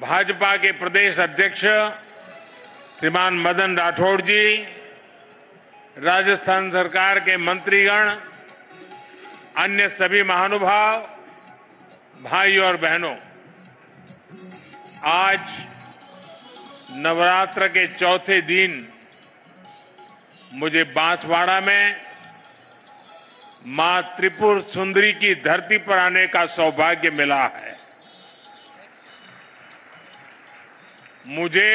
भाजपा के प्रदेश अध्यक्ष श्रीमान मदन राठौड़ जी, राजस्थान सरकार के मंत्रीगण, अन्य सभी महानुभाव, भाई और बहनों, आज नवरात्र के चौथे दिन मुझे बांसवाड़ा में मां त्रिपुर सुंदरी की धरती पर आने का सौभाग्य मिला है। मुझे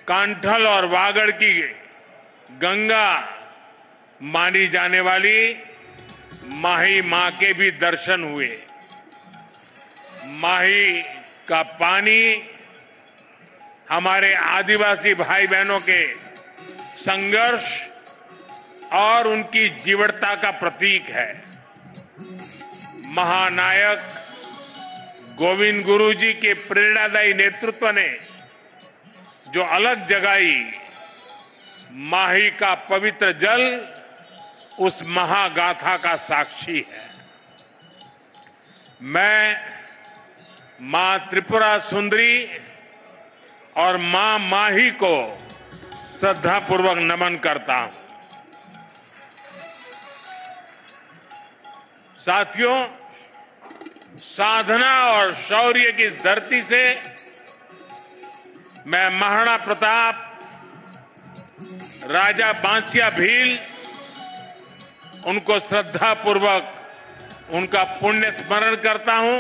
कांठल और वागड़ की गंगा मानी जाने वाली माही मां के भी दर्शन हुए। माही का पानी हमारे आदिवासी भाई बहनों के संघर्ष और उनकी जीवटता का प्रतीक है। महानायक गोविंद गुरु जी के प्रेरणादायी नेतृत्व ने जो अलग जगाई, माही का पवित्र जल उस महागाथा का साक्षी है। मैं मां त्रिपुरा सुंदरी और मां माही को श्रद्धापूर्वक नमन करता हूं। साथियों, साधना और शौर्य की धरती से मैं महाराणा प्रताप, राजा बांसिया भील, उनको श्रद्धापूर्वक उनका पुण्य स्मरण करता हूं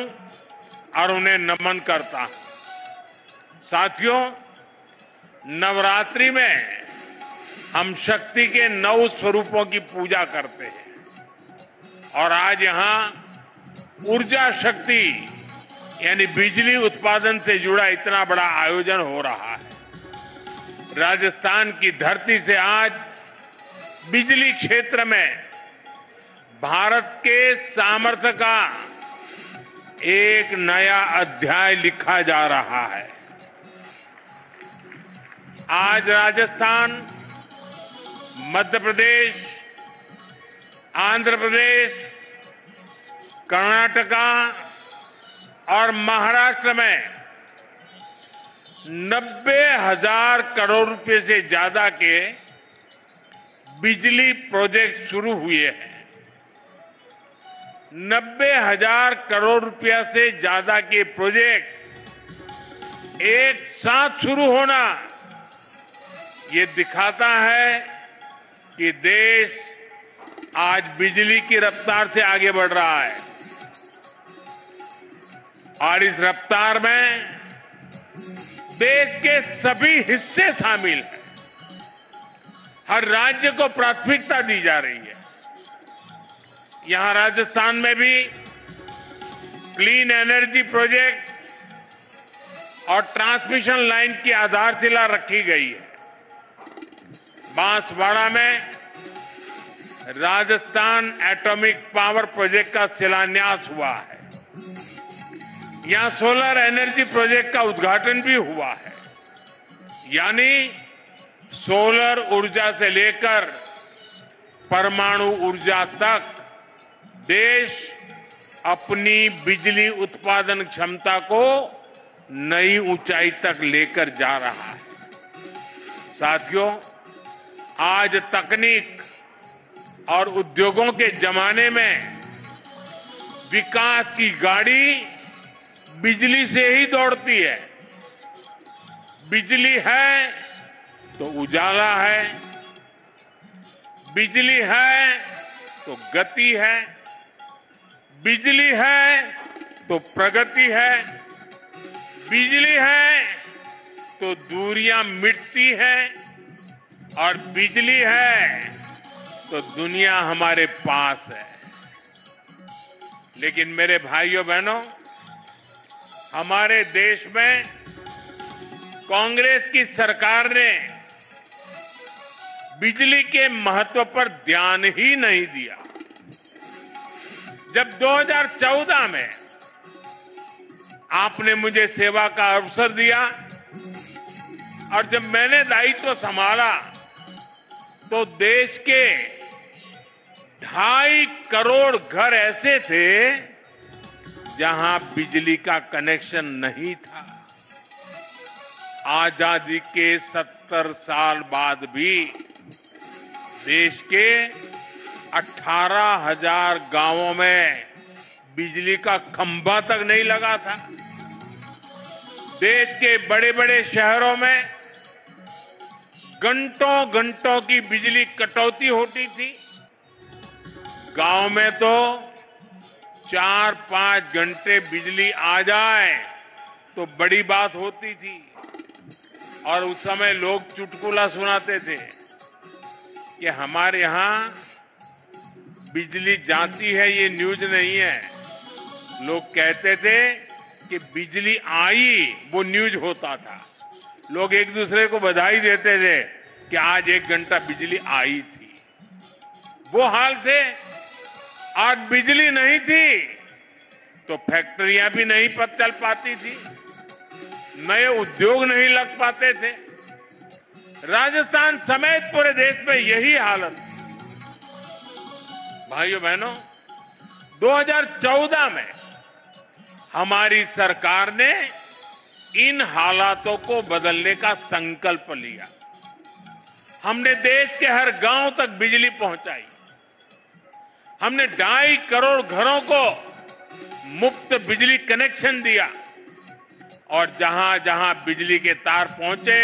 और उन्हें नमन करता हूं। साथियों, नवरात्रि में हम शक्ति के 9 स्वरूपों की पूजा करते हैं और आज यहां ऊर्जा शक्ति यानी बिजली उत्पादन से जुड़ा इतना बड़ा आयोजन हो रहा है। राजस्थान की धरती से आज बिजली क्षेत्र में भारत के सामर्थ्य का एक नया अध्याय लिखा जा रहा है। आज राजस्थान, मध्य प्रदेश, आंध्र प्रदेश, कर्नाटका और महाराष्ट्र में 90,000 करोड़ रुपए से ज्यादा के बिजली प्रोजेक्ट शुरू हुए हैं। 90,000 करोड़ रुपया से ज्यादा के प्रोजेक्ट एक साथ शुरू होना ये दिखाता है कि देश आज बिजली की रफ्तार से आगे बढ़ रहा है और इस रफ्तार में देश के सभी हिस्से शामिल हैं। हर राज्य को प्राथमिकता दी जा रही है। यहां राजस्थान में भी क्लीन एनर्जी प्रोजेक्ट और ट्रांसमिशन लाइन की आधारशिला रखी गई है। बांसवाड़ा में राजस्थान एटॉमिक पावर प्रोजेक्ट का शिलान्यास हुआ है। यहां सोलर एनर्जी प्रोजेक्ट का उद्घाटन भी हुआ है। यानी सोलर ऊर्जा से लेकर परमाणु ऊर्जा तक देश अपनी बिजली उत्पादन क्षमता को नई ऊंचाई तक लेकर जा रहा है। साथियों, आज तकनीक और उद्योगों के जमाने में विकास की गाड़ी बिजली से ही दौड़ती है। बिजली है तो उजाला है, बिजली है तो गति है, बिजली है तो प्रगति है, बिजली है तो दूरियां मिटती हैं और बिजली है तो दुनिया हमारे पास है। लेकिन मेरे भाइयों बहनों, हमारे देश में कांग्रेस की सरकार ने बिजली के महत्व पर ध्यान ही नहीं दिया। जब 2014 में आपने मुझे सेवा का अवसर दिया और जब मैंने दायित्व संभाला तो देश के 2.5 करोड़ घर ऐसे थे जहां बिजली का कनेक्शन नहीं था। आजादी के 70 साल बाद भी देश के 18,000 गांवों में बिजली का खंभा तक नहीं लगा था। देश के बड़े बड़े शहरों में घंटों घंटों की बिजली कटौती होती थी। गांव में तो 4-5 घंटे बिजली आ जाए तो बड़ी बात होती थी और उस समय लोग चुटकुला सुनाते थे कि हमारे यहां बिजली जाती है, ये न्यूज नहीं है। लोग कहते थे कि बिजली आई, वो न्यूज होता था। लोग एक दूसरे को बधाई देते थे कि आज 1 घंटा बिजली आई थी। वो हाल थे। आज बिजली नहीं थी तो फैक्ट्रियां भी नहीं चल पाती थी, नए उद्योग नहीं लग पाते थे। राजस्थान समेत पूरे देश में यही हालत। भाइयों बहनों, 2014 में हमारी सरकार ने इन हालातों को बदलने का संकल्प लिया। हमने देश के हर गांव तक बिजली पहुंचाई। हमने 2.5 करोड़ घरों को मुफ्त बिजली कनेक्शन दिया और जहां जहां बिजली के तार पहुंचे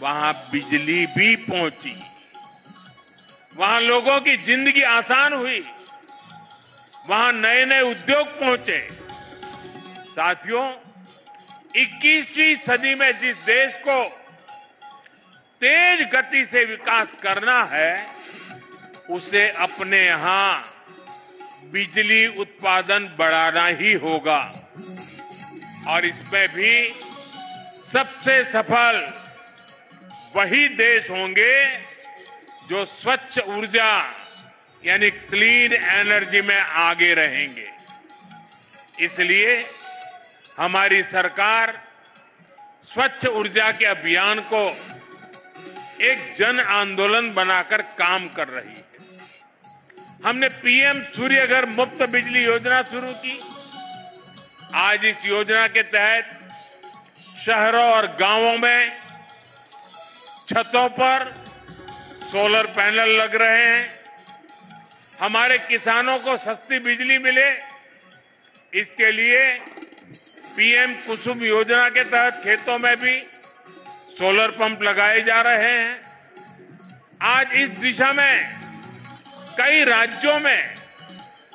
वहां बिजली भी पहुंची। वहां लोगों की जिंदगी आसान हुई, वहां नए नए उद्योग पहुंचे। साथियों, 21वीं सदी में जिस देश को तेज गति से विकास करना है उसे अपने यहां बिजली उत्पादन बढ़ाना ही होगा और इसमें भी सबसे सफल वही देश होंगे जो स्वच्छ ऊर्जा यानी क्लीन एनर्जी में आगे रहेंगे। इसलिए हमारी सरकार स्वच्छ ऊर्जा के अभियान को एक जन आंदोलन बनाकर काम कर रही है। हमने पीएम सूर्य घर मुफ्त बिजली योजना शुरू की। आज इस योजना के तहत शहरों और गांवों में छतों पर सोलर पैनल लग रहे हैं। हमारे किसानों को सस्ती बिजली मिले, इसके लिए पीएम कुसुम योजना के तहत खेतों में भी सोलर पंप लगाए जा रहे हैं। आज इस दिशा में कई राज्यों में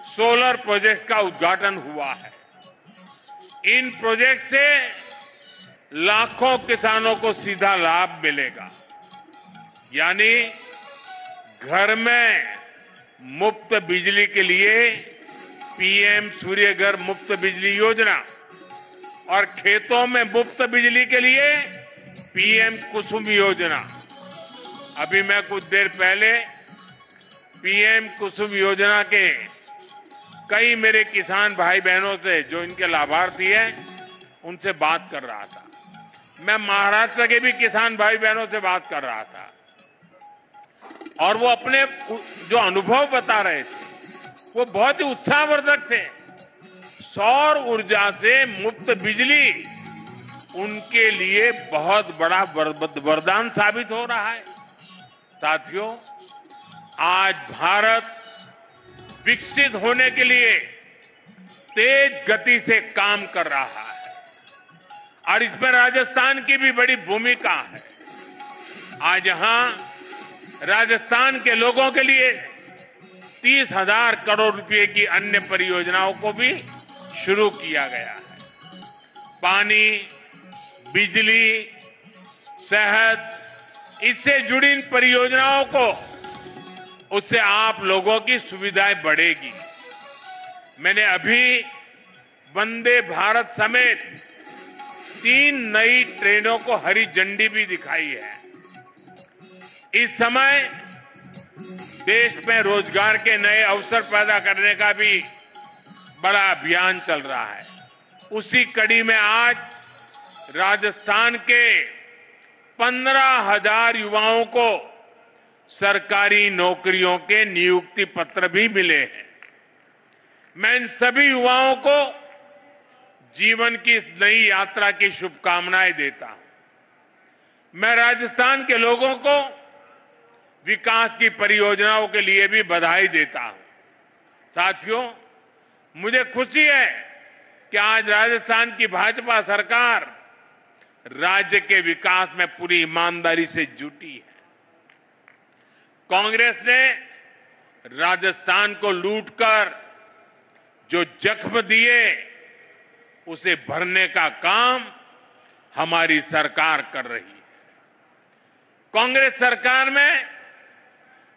सोलर प्रोजेक्ट का उद्घाटन हुआ है। इन प्रोजेक्ट से लाखों किसानों को सीधा लाभ मिलेगा, यानी घर में मुफ्त बिजली के लिए पीएम सूर्य घर मुफ्त बिजली योजना और खेतों में मुफ्त बिजली के लिए पीएम कुसुम योजना। अभी मैं कुछ देर पहले पीएम कुसुम योजना के कई मेरे किसान भाई बहनों से, जो इनके लाभार्थी हैं, उनसे बात कर रहा था। मैं महाराष्ट्र के भी किसान भाई बहनों से बात कर रहा था और वो अपने जो अनुभव बता रहे थे वो बहुत ही उत्साहवर्धक थे। सौर ऊर्जा से मुफ्त बिजली उनके लिए बहुत बड़ा वरदान साबित हो रहा है। साथियों, आज भारत विकसित होने के लिए तेज गति से काम कर रहा है और इसमें राजस्थान की भी बड़ी भूमिका है। आज यहां राजस्थान के लोगों के लिए 30,000 करोड़ रुपए की अन्य परियोजनाओं को भी शुरू किया गया है। पानी, बिजली, सेहत, इससे जुड़ी इन परियोजनाओं को, उससे आप लोगों की सुविधाएं बढ़ेगी। मैंने अभी वंदे भारत समेत 3 नई ट्रेनों को हरी झंडी भी दिखाई है। इस समय देश में रोजगार के नए अवसर पैदा करने का भी बड़ा अभियान चल रहा है। उसी कड़ी में आज राजस्थान के 15,000 युवाओं को सरकारी नौकरियों के नियुक्ति पत्र भी मिले हैं। मैं इन सभी युवाओं को जीवन की इस नई यात्रा की शुभकामनाएं देता हूं। मैं राजस्थान के लोगों को विकास की परियोजनाओं के लिए भी बधाई देता हूं। साथियों, मुझे खुशी है कि आज राजस्थान की भाजपा सरकार राज्य के विकास में पूरी ईमानदारी से जुटी है। कांग्रेस ने राजस्थान को लूटकर जो जख्म दिए उसे भरने का काम हमारी सरकार कर रही है। कांग्रेस सरकार में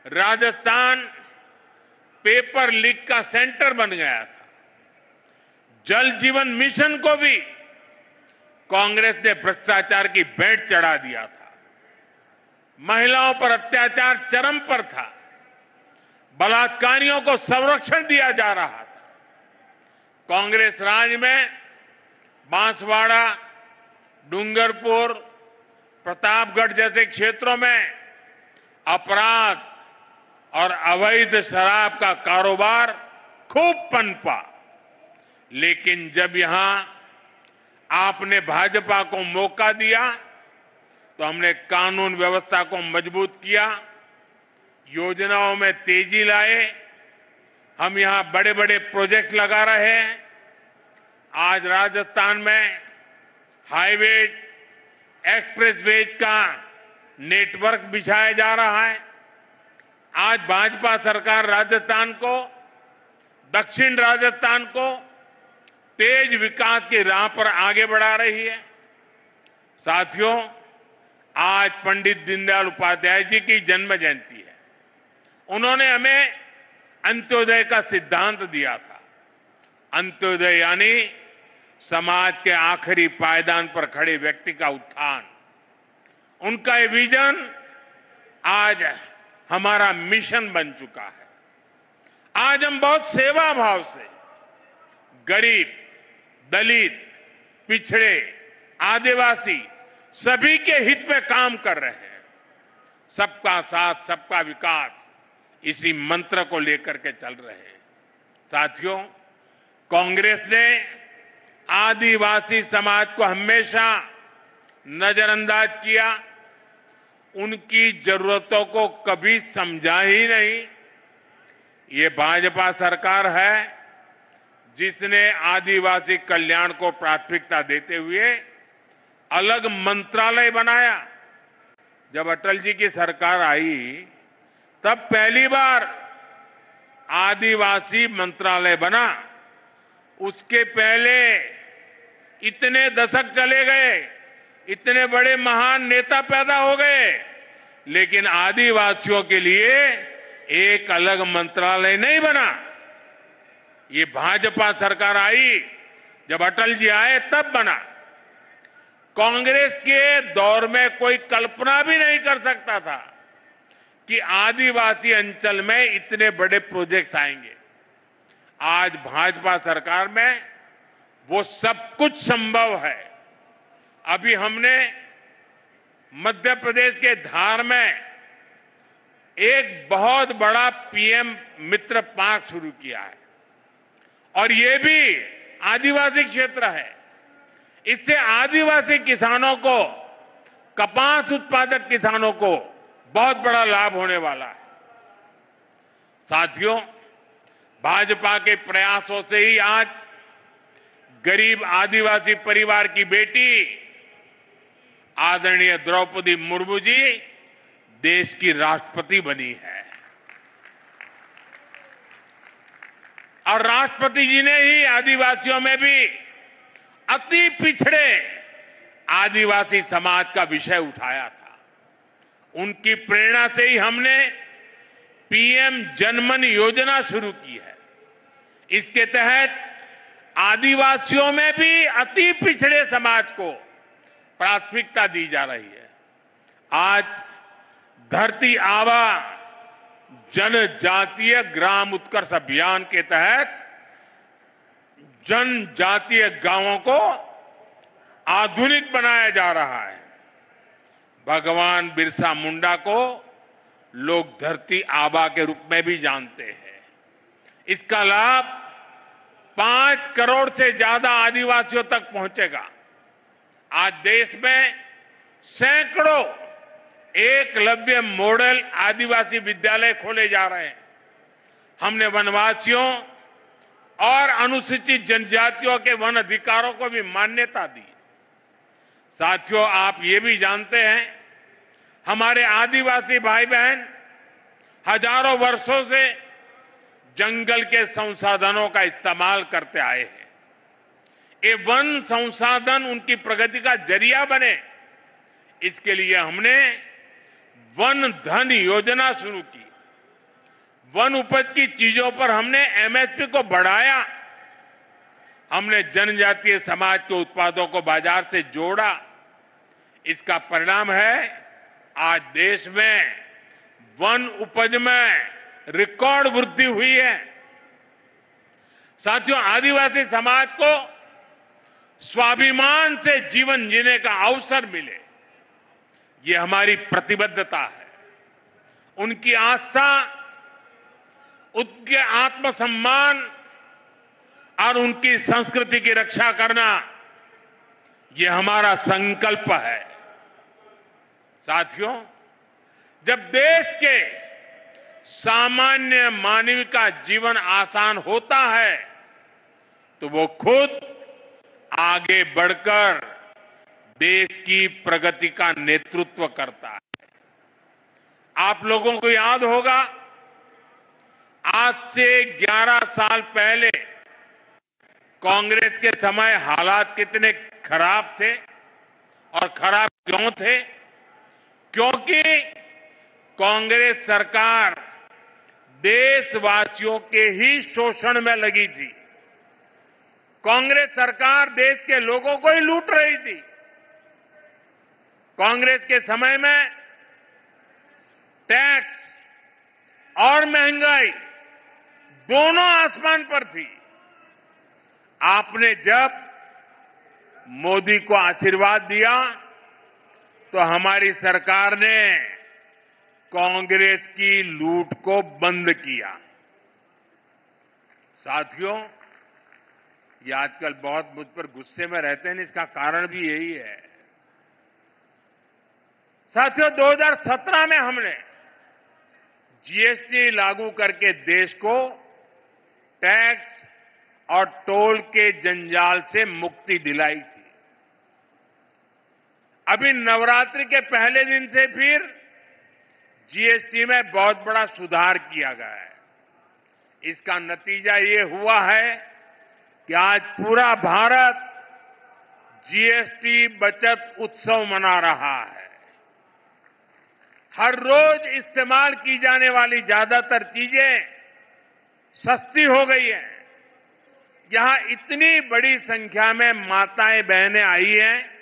राजस्थान पेपर लीक का सेंटर बन गया था। जल जीवन मिशन को भी कांग्रेस ने भ्रष्टाचार की भेंट चढ़ा दिया था। महिलाओं पर अत्याचार चरम पर था। बलात्कारियों को संरक्षण दिया जा रहा था। कांग्रेस राज में बांसवाड़ा, डूंगरपुर, प्रतापगढ़ जैसे क्षेत्रों में अपराध और अवैध शराब का कारोबार खूब पनपा। लेकिन जब यहां आपने भाजपा को मौका दिया तो हमने कानून व्यवस्था को मजबूत किया, योजनाओं में तेजी लाए। हम यहां बड़े बड़े प्रोजेक्ट लगा रहे हैं। आज राजस्थान में हाईवेज, एक्सप्रेसवेज का नेटवर्क बिछाया जा रहा है। आज भाजपा सरकार राजस्थान को, दक्षिण राजस्थान को तेज विकास की राह पर आगे बढ़ा रही है। साथियों, आज पंडित दीनदयाल उपाध्याय जी की जन्म जयंती है। उन्होंने हमें अंत्योदय का सिद्धांत दिया था। अंत्योदय यानी समाज के आखिरी पायदान पर खड़े व्यक्ति का उत्थान। उनका ये विजन आज हमारा मिशन बन चुका है। आज हम बहुत सेवा भाव से गरीब, दलित, पिछड़े, आदिवासी सभी के हित में काम कर रहे हैं। सबका साथ, सबका विकास, इसी मंत्र को लेकर के चल रहे हैं। साथियों, कांग्रेस ने आदिवासी समाज को हमेशा नजरअंदाज किया। उनकी जरूरतों को कभी समझा ही नहीं। ये भाजपा सरकार है जिसने आदिवासी कल्याण को प्राथमिकता देते हुए अलग मंत्रालय बनाया। जब अटल जी की सरकार आई तब पहली बार आदिवासी मंत्रालय बना। उसके पहले इतने दशक चले गए, इतने बड़े महान नेता पैदा हो गए, लेकिन आदिवासियों के लिए एक अलग मंत्रालय नहीं बना। ये भाजपा सरकार आई, जब अटल जी आए तब बना। कांग्रेस के दौर में कोई कल्पना भी नहीं कर सकता था कि आदिवासी अंचल में इतने बड़े प्रोजेक्ट्स आएंगे। आज भाजपा सरकार में वो सब कुछ संभव है। अभी हमने मध्य प्रदेश के धार में एक बहुत बड़ा पीएम मित्र पार्क शुरू किया है और ये भी आदिवासी क्षेत्र है। इससे आदिवासी किसानों को, कपास उत्पादक किसानों को बहुत बड़ा लाभ होने वाला है। साथियों, भाजपा के प्रयासों से ही आज गरीब आदिवासी परिवार की बेटी आदरणीय द्रौपदी मुर्मू जी देश की राष्ट्रपति बनी है। और राष्ट्रपति जी ने ही आदिवासियों में भी अति पिछड़े आदिवासी समाज का विषय उठाया था। उनकी प्रेरणा से ही हमने पीएम जनमन योजना शुरू की है। इसके तहत आदिवासियों में भी अति पिछड़े समाज को प्राथमिकता दी जा रही है। आज धरती आबा जनजातीय ग्राम उत्कर्ष अभियान के तहत जनजातीय गांवों को आधुनिक बनाया जा रहा है। भगवान बिरसा मुंडा को लोग धरती आबा के रूप में भी जानते हैं। इसका लाभ 5 करोड़ से ज्यादा आदिवासियों तक पहुंचेगा। आज देश में सैकड़ों एकलव्य मॉडल आदिवासी विद्यालय खोले जा रहे हैं। हमने वनवासियों और अनुसूचित जनजातियों के वन अधिकारों को भी मान्यता दी। साथियों, आप ये भी जानते हैं, हमारे आदिवासी भाई बहन हजारों वर्षों से जंगल के संसाधनों का इस्तेमाल करते आए हैं। ये वन संसाधन उनकी प्रगति का जरिया बने, इसके लिए हमने वन धन योजना शुरू की। वन उपज की चीजों पर हमने एमएसपी को बढ़ाया। हमने जनजातीय समाज के उत्पादों को बाजार से जोड़ा। इसका परिणाम है आज देश में वन उपज में रिकॉर्ड वृद्धि हुई है। साथियों, आदिवासी समाज को स्वाभिमान से जीवन जीने का अवसर मिले, ये हमारी प्रतिबद्धता है। उनकी आस्था, उनके आत्मसम्मान और उनकी संस्कृति की रक्षा करना, ये हमारा संकल्प है। साथियों, जब देश के सामान्य मानव का जीवन आसान होता है तो वो खुद आगे बढ़कर देश की प्रगति का नेतृत्व करता है। आप लोगों को याद होगा, आज से 11 साल पहले कांग्रेस के समय हालात कितने खराब थे। और खराब क्यों थे? क्योंकि कांग्रेस सरकार देशवासियों के ही शोषण में लगी थी। कांग्रेस सरकार देश के लोगों को ही लूट रही थी। कांग्रेस के समय में टैक्स और महंगाई दोनों आसमान पर थी। आपने जब मोदी को आशीर्वाद दिया तो हमारी सरकार ने कांग्रेस की लूट को बंद किया। साथियों, ये आजकल बहुत मुझ पर गुस्से में रहते हैं, इसका कारण भी यही है। साथियों, 2017 में हमने जीएसटी लागू करके देश को टैक्स और टोल के जंजाल से मुक्ति दिलाई थी। अभी नवरात्रि के पहले दिन से फिर जीएसटी में बहुत बड़ा सुधार किया गया है। इसका नतीजा ये हुआ है कि आज पूरा भारत जीएसटी बचत उत्सव मना रहा है। हर रोज इस्तेमाल की जाने वाली ज्यादातर चीजें सस्ती हो गई हैं। यहां इतनी बड़ी संख्या में माताएं बहनें आई हैं,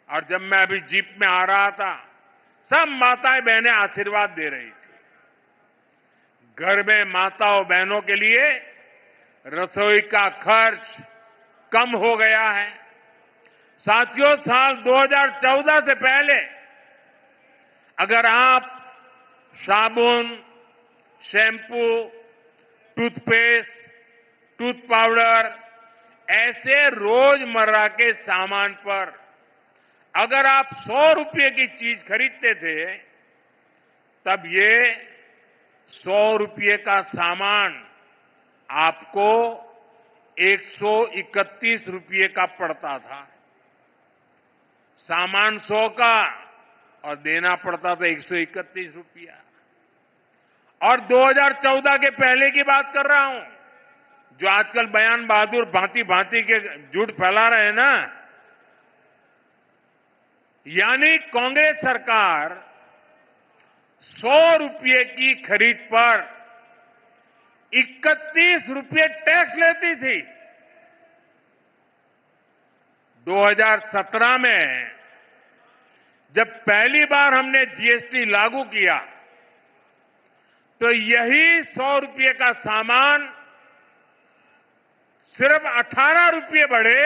और जब मैं अभी जीप में आ रहा था, सब माताएं बहनें आशीर्वाद दे रही थी। घर में माताओं बहनों के लिए रसोई का खर्च कम हो गया है। साथियों, साल 2014 से पहले अगर आप साबुन, शैम्पू, टूथपेस्ट, टूथ पाउडर ऐसे रोजमर्रा के सामान पर अगर आप 100 रुपये की चीज खरीदते थे, तब ये 100 रुपये का सामान आपको 131 रुपये का पड़ता था। सामान 100 का और देना पड़ता था 131 रुपया। और 2014 के पहले की बात कर रहा हूं। जो आजकल बयान बहादुर भांति भांति के झूठ फैला रहे हैं ना, यानी कांग्रेस सरकार 100 रुपये की खरीद पर 31 रुपये टैक्स लेती थी। 2017 में जब पहली बार हमने जीएसटी लागू किया तो यही 100 रुपये का सामान सिर्फ 18 रुपये बढ़े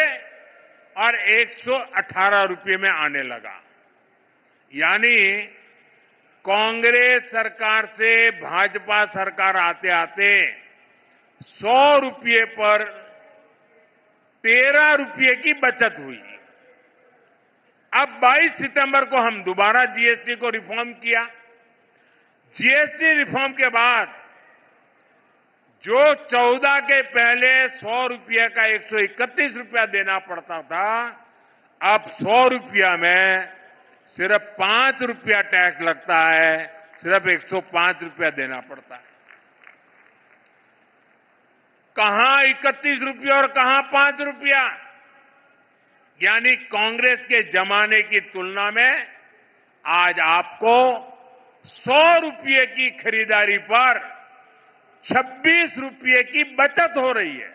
और 118 रुपये में आने लगा। यानी कांग्रेस सरकार से भाजपा सरकार आते आते 100 रुपये पर 13 रुपये की बचत हुई। अब 22 सितंबर को हम दोबारा जीएसटी को रिफॉर्म किया। जीएसटी रिफॉर्म के बाद जो 14 के पहले 100 रुपये का 131 रुपया देना पड़ता था, अब 100 रुपया में सिर्फ 5 रुपया टैक्स लगता है, सिर्फ 105 रुपया देना पड़ता है। कहां 31 रुपया और कहां 5 रुपया? यानी कांग्रेस के जमाने की तुलना में आज आपको 100 रुपये की खरीदारी पर 26 रुपये की बचत हो रही है।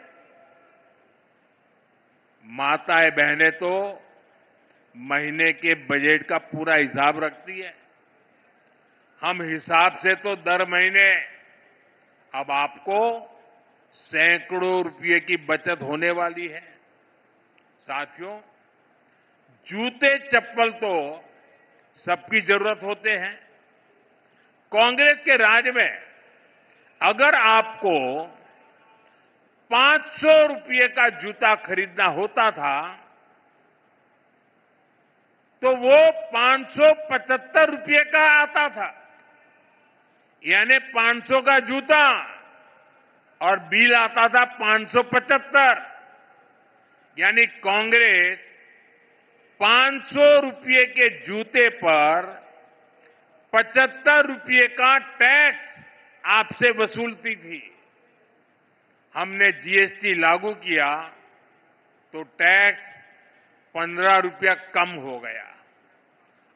माताएं बहनें तो महीने के बजट का पूरा हिसाब रखती है। हम हिसाब से तो दर महीने अब आपको सैकड़ों रुपये की बचत होने वाली है। साथियों, जूते चप्पल तो सबकी जरूरत होते हैं। कांग्रेस के राज में अगर आपको 500 रुपये का जूता खरीदना होता था तो वो 575 रुपये का आता था। यानी 500 का जूता और बिल आता था 575। यानी कांग्रेस 500 रुपये के जूते पर 75 रुपये का टैक्स आपसे वसूलती थी। हमने जीएसटी लागू किया तो टैक्स 15 रुपया कम हो गया।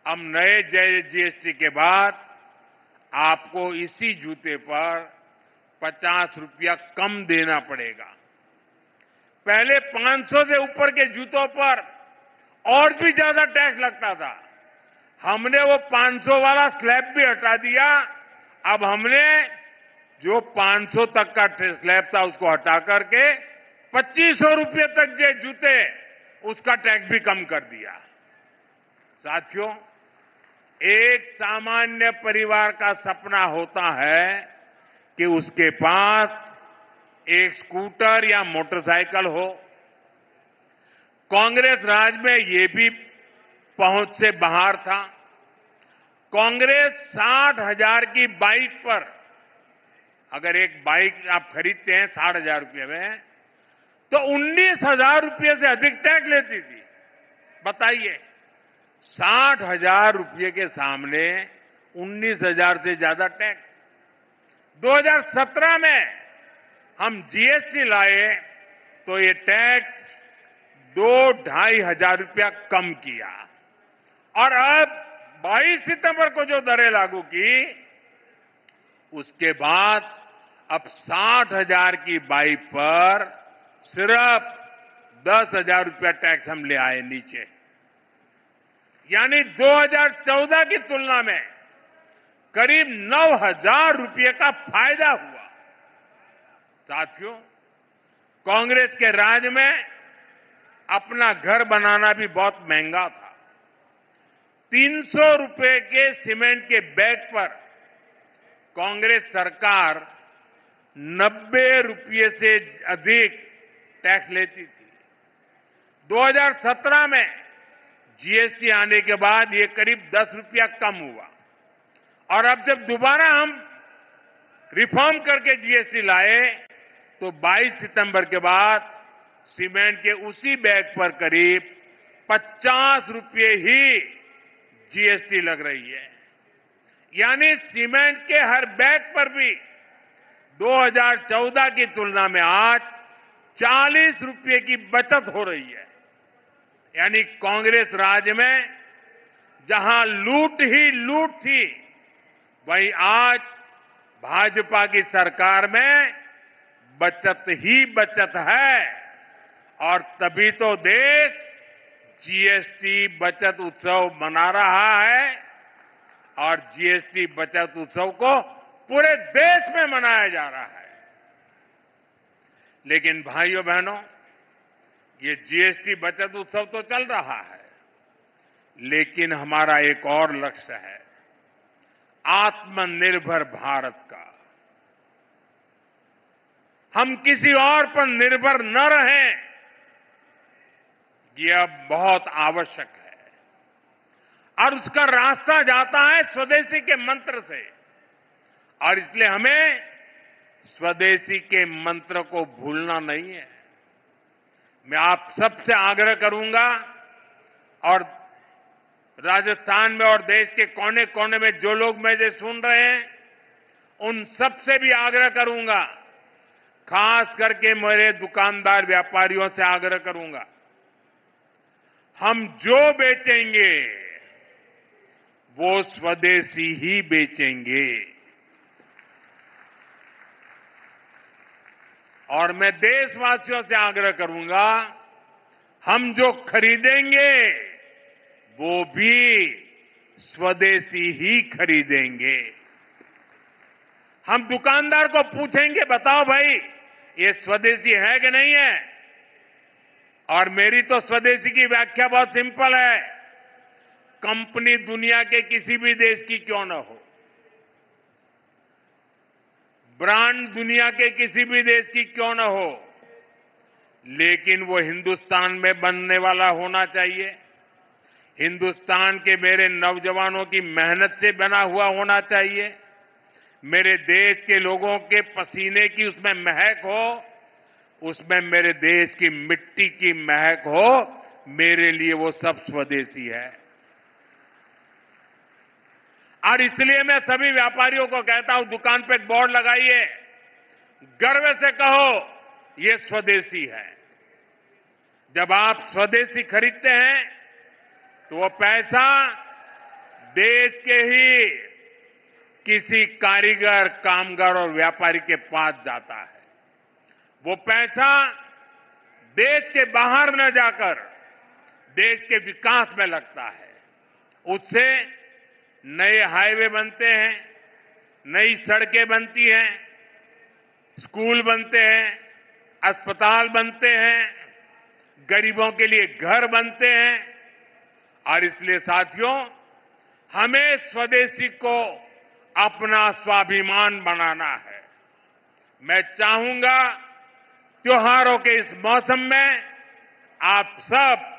अब नए जीएसटी के बाद आपको इसी जूते पर 50 रुपया कम देना पड़ेगा। पहले 500 से ऊपर के जूतों पर और भी ज्यादा टैक्स लगता था। हमने वो 500 वाला स्लैब भी हटा दिया। अब हमने जो 500 तक का स्लैब था उसको हटा करके 2500 रुपये तक जो जूते उसका टैक्स भी कम कर दिया। साथियों, एक सामान्य परिवार का सपना होता है कि उसके पास एक स्कूटर या मोटरसाइकिल हो। कांग्रेस राज में ये भी पहुंच से बाहर था। कांग्रेस 60,000 की बाइक पर, अगर एक बाइक आप खरीदते हैं 60,000 रुपये में, तो 19,000 रुपये से अधिक टैक्स लेती थी। बताइए, 60,000 रुपये के सामने 19,000 से ज्यादा टैक्स। 2017 में हम जीएसटी लाए तो ये टैक्स 2-2.5 हजार रुपया कम किया। और अब 22 सितंबर को जो दरें लागू की, उसके बाद अब 60,000 की बाइक पर सिर्फ 10,000 रुपया टैक्स हम ले आए नीचे। यानी 2014 की तुलना में करीब 9,000 रुपये का फायदा हुआ। साथियों, कांग्रेस के राज में अपना घर बनाना भी बहुत महंगा था। 300 रुपये के सीमेंट के बैग पर कांग्रेस सरकार 90 रुपये से अधिक टैक्स लेती थी। 2017 में जीएसटी आने के बाद ये करीब 10 रुपया कम हुआ। और अब जब दोबारा हम रिफॉर्म करके जीएसटी लाए तो 22 सितंबर के बाद सीमेंट के उसी बैग पर करीब 50 रुपये ही जीएसटी लग रही है। यानी सीमेंट के हर बैग पर भी 2014 की तुलना में आज 40 रुपये की बचत हो रही है। यानी कांग्रेस राज में जहां लूट ही लूट थी, वहीं आज भाजपा की सरकार में बचत ही बचत है। और तभी तो देश जीएसटी बचत उत्सव मना रहा है और जीएसटी बचत उत्सव को पूरे देश में मनाया जा रहा है। लेकिन भाइयों बहनों, ये जीएसटी बचत उत्सव तो चल रहा है, लेकिन हमारा एक और लक्ष्य है, आत्मनिर्भर भारत का। हम किसी और पर निर्भर न रहें, ये अब बहुत आवश्यक है। और उसका रास्ता जाता है स्वदेशी के मंत्र से। और इसलिए हमें स्वदेशी के मंत्र को भूलना नहीं है। मैं आप सबसे आग्रह करूंगा और राजस्थान में और देश के कोने कोने में जो लोग मुझे सुन रहे हैं उन सबसे भी आग्रह करूंगा, खास करके मेरे दुकानदार व्यापारियों से आग्रह करूंगा, हम जो बेचेंगे वो स्वदेशी ही बेचेंगे। और मैं देशवासियों से आग्रह करूंगा, हम जो खरीदेंगे वो भी स्वदेशी ही खरीदेंगे। हम दुकानदार को पूछेंगे, बताओ भाई ये स्वदेशी है कि नहीं है? और मेरी तो स्वदेशी की व्याख्या बहुत सिंपल है, कंपनी दुनिया के किसी भी देश की क्यों न हो, ब्रांड दुनिया के किसी भी देश की क्यों न हो, लेकिन वो हिंदुस्तान में बनने वाला होना चाहिए, हिंदुस्तान के मेरे नौजवानों की मेहनत से बना हुआ होना चाहिए, मेरे देश के लोगों के पसीने की उसमें महक हो, उसमें मेरे देश की मिट्टी की महक हो। मेरे लिए वो सब स्वदेशी है। और इसलिए मैं सभी व्यापारियों को कहता हूं, दुकान पे एक बोर्ड लगाइए, गर्व से कहो ये स्वदेशी है। जब आप स्वदेशी खरीदते हैं तो वो पैसा देश के ही किसी कारीगर, कामगार और व्यापारी के पास जाता है। वो पैसा देश के बाहर न जाकर देश के विकास में लगता है। उससे नए हाईवे बनते हैं, नई सड़कें बनती हैं, स्कूल बनते हैं, अस्पताल बनते हैं, गरीबों के लिए घर बनते हैं। और इसलिए साथियों, हमें स्वदेशी को अपना स्वाभिमान बनाना है। मैं चाहूंगा त्योहारों के इस मौसम में आप सब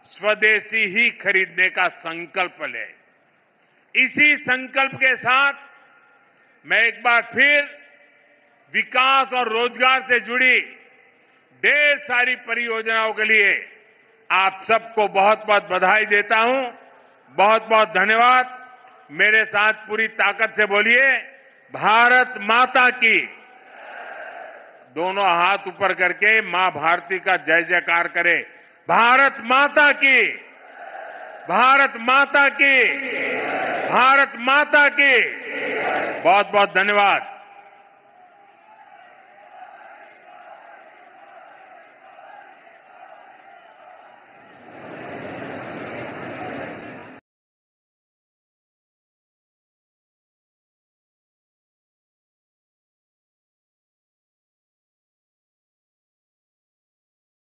स्वदेशी ही खरीदने का संकल्प लें। इसी संकल्प के साथ मैं एक बार फिर विकास और रोजगार से जुड़ी ढेर सारी परियोजनाओं के लिए आप सबको बहुत बहुत बधाई देता हूं। बहुत बहुत धन्यवाद। मेरे साथ पूरी ताकत से बोलिए, भारत माता की। दोनों हाथ ऊपर करके मां भारती का जय जयकार करें। भारत माता की, भारत माता की, भारत माता की। बहुत बहुत धन्यवाद।